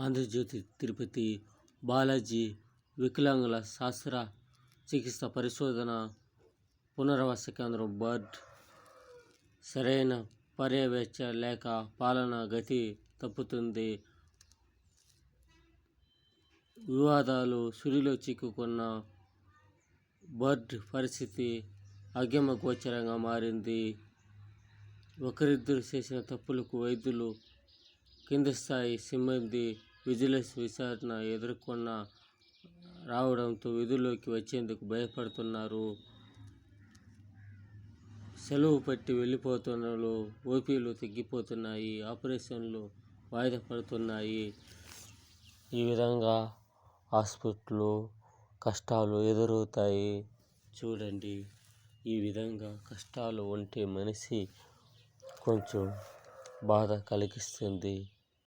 ఆంధ్రజ్యోతి తిరుపతి బాలాజీ వికలాంగుల శాస్త్ర చికిత్స పరిశోధన పునరావాస కేంద్రం బర్డ్ సరైన పర్యవేక్షణ లేక పాలన గతి తప్పుతుంది. వివాదాలు సుడిలో చిక్కుకున్న బర్డ్ పరిస్థితి అగమ్యగోచరంగా మారింది. ఒకరిద్దరు చేసిన తప్పులకు వైద్యులు, కింది స్థాయి సిబ్బంది విజిలెన్స్ విచారణ ఎదుర్కొన్న రావడంతో విధుల్లోకి వచ్చేందుకు భయపడుతున్నారు. సెలవు పట్టి వెళ్ళిపోతున్నారు. ఓపీలు తగ్గిపోతున్నాయి. ఆపరేషన్లు వాయిదా పడుతున్నాయి. ఈ విధంగా హాస్పిటల్లో కష్టాలు ఎదురవుతాయి. చూడండి, ఈ విధంగా కష్టాలు ఉంటే మనిషి కొంచెం బాధ కలిగిస్తుంది.